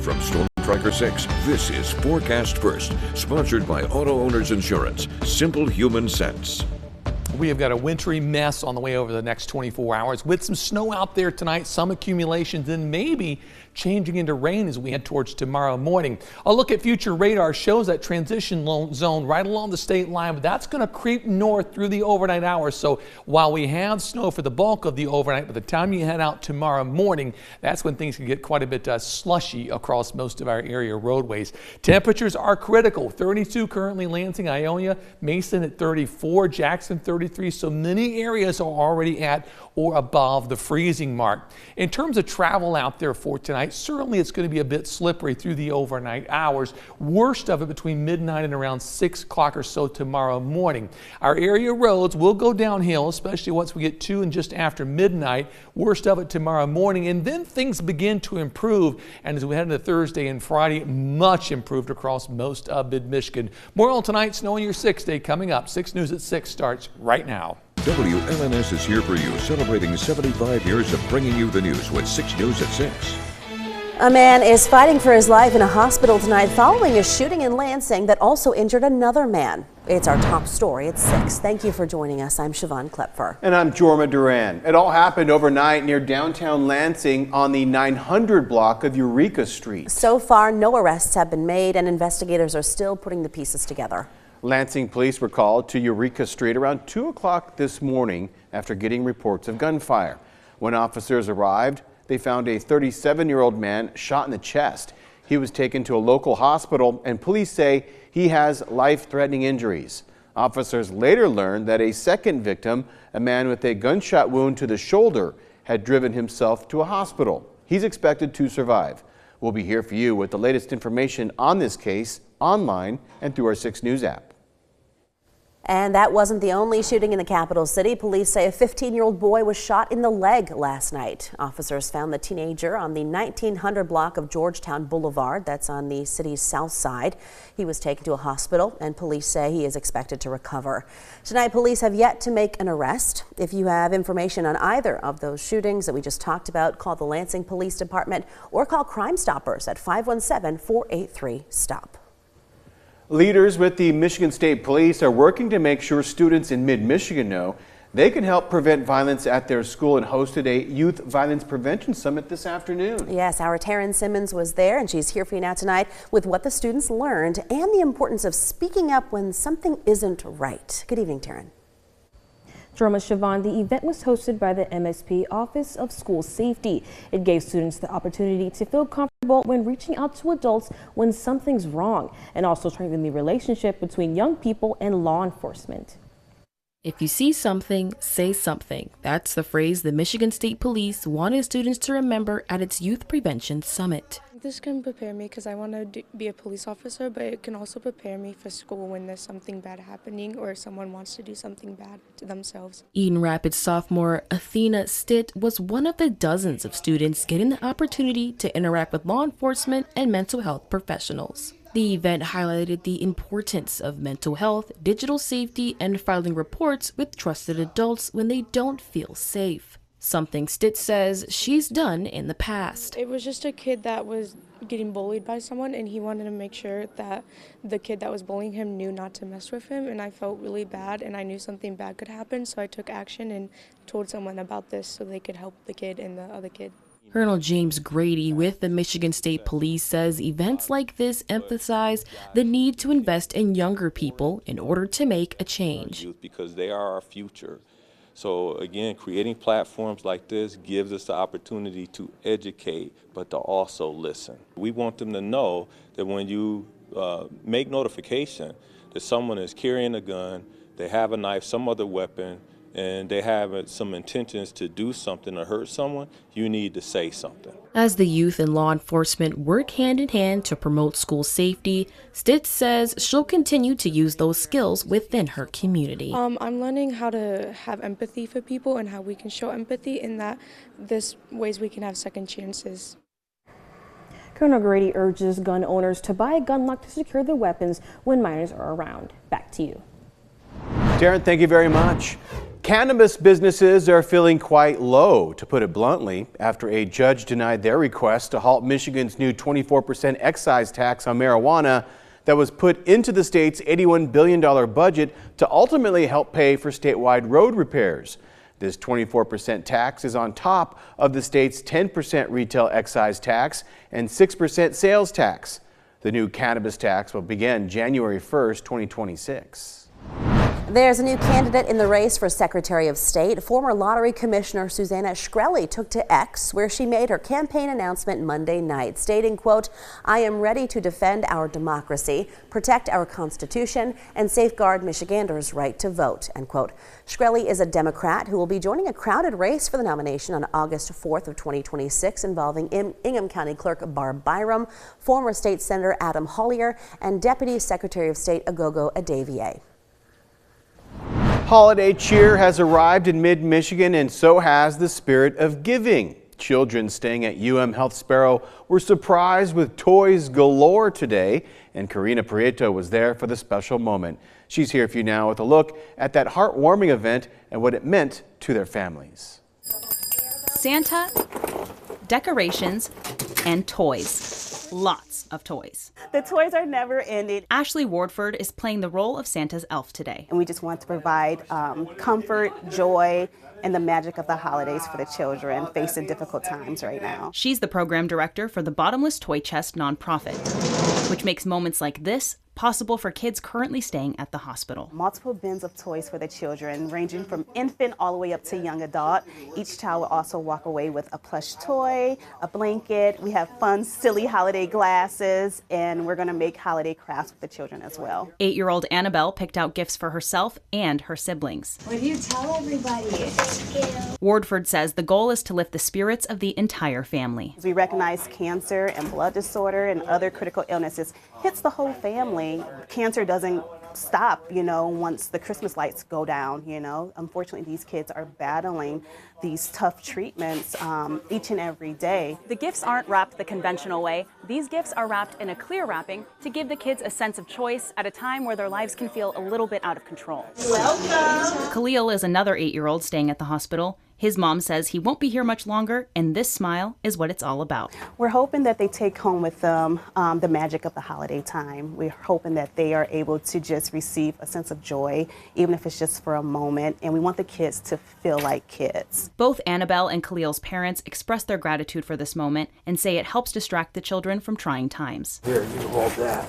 From Storm Tracker 6, this is Forecast First, sponsored by Auto Owners Insurance. Simple human sense. We have got a wintry mess on the way over the next 24 hours with some snow out there tonight, some accumulations, and maybe changing into rain as we head towards tomorrow morning. A look at future radar shows that transition zone right along the state line, but that's going to creep north through the overnight hours. So while we have snow for the bulk of the overnight, by the time you head out tomorrow morning, that's when things can get quite a bit slushy across most of our area roadways. Temperatures are critical. 32 currently Lansing, Ionia, Mason at 34, Jackson 33. So many areas are already at or above the freezing mark. In terms of travel out there for tonight, certainly it's going to be a bit slippery through the overnight hours. Worst of it between midnight and around 6 o'clock or so tomorrow morning. Our area roads will go downhill, especially once we get to and just after midnight. Worst of it tomorrow morning, and then things begin to improve. And as we head into Thursday and Friday, much improved across most of mid-Michigan. More on tonight, snow in your 6 day coming up. 6 News at 6 starts right now. WLNS is here for you, celebrating 75 years of bringing you the news with 6 News at 6. A man is fighting for his life in a hospital tonight following a shooting in Lansing that also injured another man. It's our top story at 6. Thank you for joining us. I'm Siobhan Klepfer. And I'm Jorma Duran. It all happened overnight near downtown Lansing on the 900 block of Eureka Street. So far, no arrests have been made and investigators are still putting the pieces together. Lansing police were called to Eureka Street around 2 o'clock this morning after getting reports of gunfire. When officers arrived, they found a 37-year-old man shot in the chest. He was taken to a local hospital, and police say he has life-threatening injuries. Officers later learned that a second victim, a man with a gunshot wound to the shoulder, had driven himself to a hospital. He's expected to survive. We'll be here for you with the latest information on this case online and through our 6 News app. And that wasn't the only shooting in the capital city. Police say a 15-year-old boy was shot in the leg last night. Officers found the teenager on the 1900 block of Georgetown Boulevard. That's on the city's south side. He was taken to a hospital, and police say he is expected to recover. Tonight, police have yet to make an arrest. If you have information on either of those shootings that we just talked about, call the Lansing Police Department or call Crime Stoppers at 517-483-STOP. Leaders with the Michigan State Police are working to make sure students in mid-Michigan know they can help prevent violence at their school and hosted a Youth Violence Prevention Summit this afternoon. Yes, our Taryn Simmons was there, and she's here for you now tonight with what the students learned and the importance of speaking up when something isn't right. Good evening, Taryn. Jorma, Siobhan, the event was hosted by the MSP Office of School Safety. It gave students the opportunity to feel comfortable when reaching out to adults when something's wrong, and also strengthen the relationship between young people and law enforcement. If you see something, say something. That's the phrase the Michigan State Police wanted students to remember at its Youth Prevention Summit. This can prepare me because I want to be a police officer, but it can also prepare me for school when there's something bad happening or someone wants to do something bad to themselves. Eden Rapids sophomore Athena Stitt was one of the dozens of students getting the opportunity to interact with law enforcement and mental health professionals. The event highlighted the importance of mental health, digital safety, and filing reports with trusted adults when they don't feel safe. Something Stitt says she's done in the past. It was just a kid that was getting bullied by someone, and he wanted to make sure that the kid that was bullying him knew not to mess with him, and I felt really bad, and I knew something bad could happen, so I took action and told someone about this so they could help the kid and the other kid. Colonel James Grady with the Michigan State Police says events like this emphasize the need to invest in younger people in order to make a change. Because they are our future. So again, creating platforms like this gives us the opportunity to educate, but to also listen. We want them to know that when you make notification that someone is carrying a gun, they have a knife, some other weapon, and they have some intentions to do something or hurt someone, you need to say something. As the youth and law enforcement work hand in hand to promote school safety, Stitt says she'll continue to use those skills within her community. I'm learning how to have empathy for people and how we can show empathy in that this ways we can have second chances. Colonel Grady urges gun owners to buy a gun lock to secure their weapons when minors are around. Back to you. Darren, thank you very much. Cannabis businesses are feeling quite low, to put it bluntly, after a judge denied their request to halt Michigan's new 24% excise tax on marijuana that was put into the state's $81 billion budget to ultimately help pay for statewide road repairs. This 24% tax is on top of the state's 10% retail excise tax and 6% sales tax. The new cannabis tax will begin January 1st, 2026. There's a new candidate in the race for Secretary of State. Former Lottery Commissioner Susannah Shkreli took to X, where she made her campaign announcement Monday night, stating, quote, "I am ready to defend our democracy, protect our Constitution, and safeguard Michiganders' right to vote," end quote. Shkreli is a Democrat who will be joining a crowded race for the nomination on August 4th of 2026, involving Ingham County Clerk Barb Byram, former State Senator Adam Hollier, and Deputy Secretary of State Agogo Adavieh. Holiday cheer has arrived in mid-Michigan, and so has the spirit of giving. Children staying at Health Sparrow were surprised with toys galore today, and Karina Prieto was there for the special moment. She's here for you now with a look at that heartwarming event and what it meant to their families. Santa, decorations, and toys. Lots of toys. The toys are never ending. Ashley Wardford is playing the role of Santa's elf today. And we just want to provide comfort, joy, and the magic of the holidays for the children facing difficult times right now. She's the program director for the Bottomless Toy Chest nonprofit, which makes moments like this possible for kids currently staying at the hospital. Multiple bins of toys for the children, ranging from infant all the way up to young adult. Each child will also walk away with a plush toy, a blanket. We have fun, silly holiday glasses, and we're going to make holiday crafts with the children as well. 8-year-old Annabelle picked out gifts for herself and her siblings. What do you tell everybody? Wardford says the goal is to lift the spirits of the entire family. We recognize cancer and blood disorder and other critical illnesses hits the whole family. Cancer doesn't stop, once the Christmas lights go down, Unfortunately, these kids are battling these tough treatments each and every day. The gifts aren't wrapped the conventional way. These gifts are wrapped in a clear wrapping to give the kids a sense of choice at a time where their lives can feel a little bit out of control. Welcome! Khalil is another 8-year-old staying at the hospital. His mom says he won't be here much longer, and this smile is what it's all about. We're hoping that they take home with them the magic of the holiday time. We're hoping that they are able to just receive a sense of joy, even if it's just for a moment, and we want the kids to feel like kids. Both Annabelle and Khalil's parents express their gratitude for this moment and say it helps distract the children from trying times. Here, you hold that.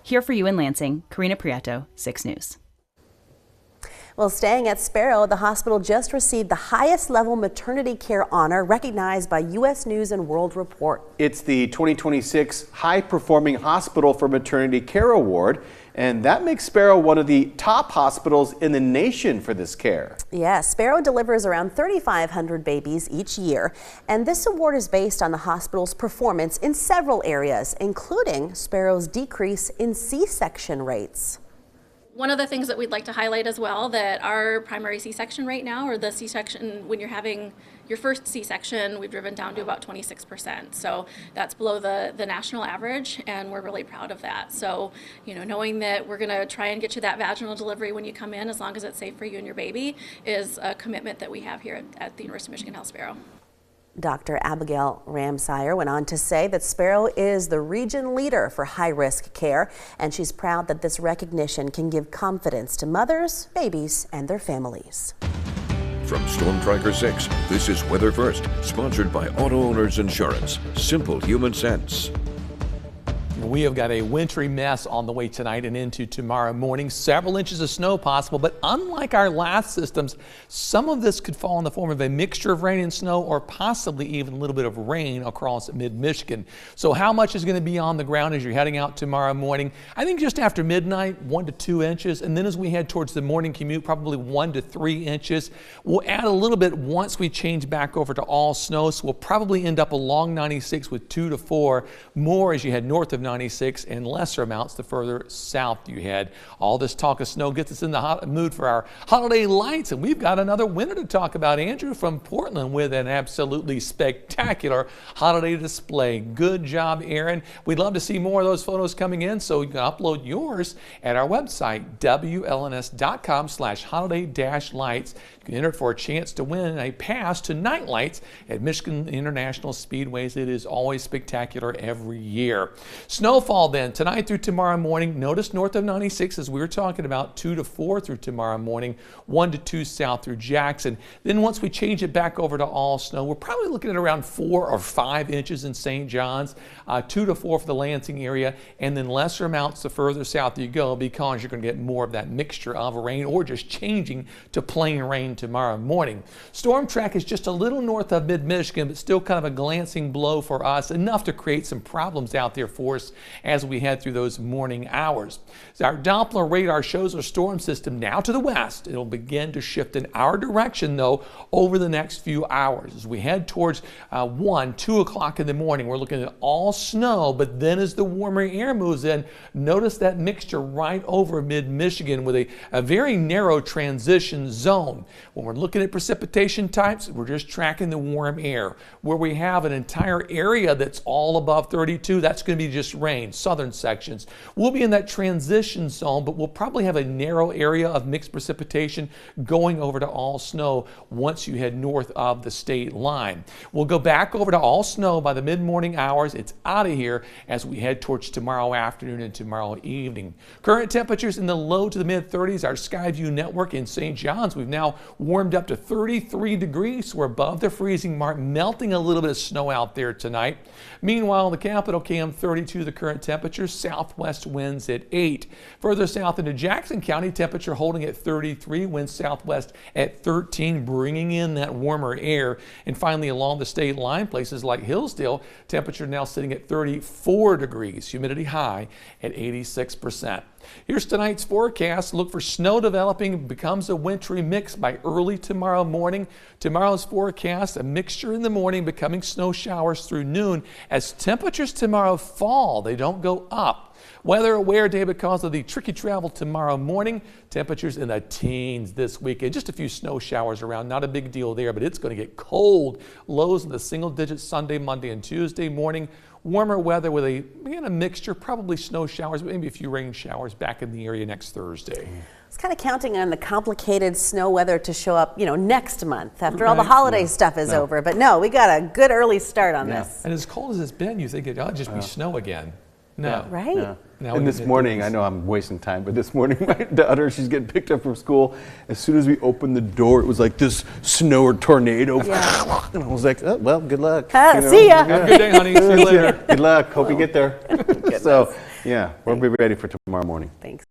Here for you in Lansing, Karina Prieto, 6 News. Well, staying at Sparrow, the hospital just received the highest level maternity care honor recognized by U.S. News and World Report. It's the 2026 High Performing Hospital for Maternity Care Award, and that makes Sparrow one of the top hospitals in the nation for this care. Yeah, Sparrow delivers around 3,500 babies each year, and this award is based on the hospital's performance in several areas, including Sparrow's decrease in C-section rates. One of the things that we'd like to highlight as well, that our primary C-section rate now, or the C-section when you're having your first C-section, we've driven down to about 26%. So that's below the national average, and we're really proud of that. So, knowing that we're going to try and get you that vaginal delivery when you come in, as long as it's safe for you and your baby, is a commitment that we have here at the University of Michigan Health Sparrow. Dr. Abigail Ramsire went on to say that Sparrow is the region leader for high-risk care, and she's proud that this recognition can give confidence to mothers, babies, and their families. From Storm Tracker 6, this is Weather First, sponsored by Auto Owners Insurance. Simple human sense. We have got a wintry mess on the way tonight and into tomorrow morning. Several inches of snow possible, but unlike our last systems, some of this could fall in the form of a mixture of rain and snow, or possibly even a little bit of rain across mid-Michigan. So how much is going to be on the ground as you're heading out tomorrow morning? I think just after midnight, 1 to 2 inches. And then as we head towards the morning commute, probably 1 to 3 inches. We'll add a little bit once we change back over to all snow. So we'll probably end up along 96 with 2 to 4 more as you head north of 96 and lesser amounts the further south you head. All this talk of snow gets us in the mood for our holiday lights, and we've got another winner to talk about. Andrew from Portland with an absolutely spectacular holiday display. Good job, Aaron. We'd love to see more of those photos coming in, so you can upload yours at our website, WLNS.com/holiday-lights. You can enter for a chance to win a pass to Night Lights at Michigan International Speedways. It is always spectacular every year. Snowfall then tonight through tomorrow morning. Notice north of 96, as we were talking about, 2 to 4 through tomorrow morning, 1 to 2 south through Jackson. Then once we change it back over to all snow, we're probably looking at around 4 or 5 inches in St. John's, 2 to 4 for the Lansing area, and then lesser amounts the further south you go, because you're going to get more of that mixture of rain or just changing to plain rain tomorrow morning. Storm track is just a little north of mid-Michigan, but still kind of a glancing blow for us, enough to create some problems out there for us as we head through those morning hours. So our Doppler radar shows our storm system now to the west. It'll begin to shift in our direction, though, over the next few hours. As we head towards 1, 2 o'clock in the morning, we're looking at all snow, but then as the warmer air moves in, notice that mixture right over mid-Michigan with a very narrow transition zone. When we're looking at precipitation types, we're just tracking the warm air. Where we have an entire area that's all above 32, that's going to be just rain, southern sections. We'll be in that transition zone, but we'll probably have a narrow area of mixed precipitation going over to all snow once you head north of the state line. We'll go back over to all snow by the mid-morning hours. It's out of here as we head towards tomorrow afternoon and tomorrow evening. Current temperatures in the low to the mid-30s. Our Skyview network in St. John's, we've now warmed up to 33 degrees. We're above the freezing mark, melting a little bit of snow out there tonight. Meanwhile, the capital cam 32 the current temperature, southwest winds at 8. Further south into Jackson County, temperature holding at 33, winds southwest at 13, bringing in that warmer air. And finally, along the state line, places like Hillsdale, temperature now sitting at 34 degrees, humidity high at 86%. Here's tonight's forecast. Look for snow developing, becomes a wintry mix by early tomorrow morning. Tomorrow's forecast, a mixture in the morning, becoming snow showers through noon. As temperatures tomorrow fall, they don't go up. Weather aware day because of the tricky travel tomorrow morning. Temperatures in the teens this weekend. Just a few snow showers around. Not a big deal there, but it's going to get cold. Lows in the single digits Sunday, Monday, and Tuesday morning. Warmer weather with a mixture, probably snow showers, but maybe a few rain showers back in the area next Thursday. I was kind of counting on the complicated snow weather to show up, next month after all the holiday stuff is over. But no, we got a good early start on this. And as cold as it's been, you think it'll just be snow again. No. Right? No. Now And this morning, I know I'm wasting time, but this morning my daughter, she's getting picked up from school. As soon as we opened the door, it was like this snow or tornado. Yeah. And I was like, oh, well, good luck. See ya. Have a good day, honey. See you later. Good luck. Hope you get there. So, yeah, we'll be ready for tomorrow morning. Thanks.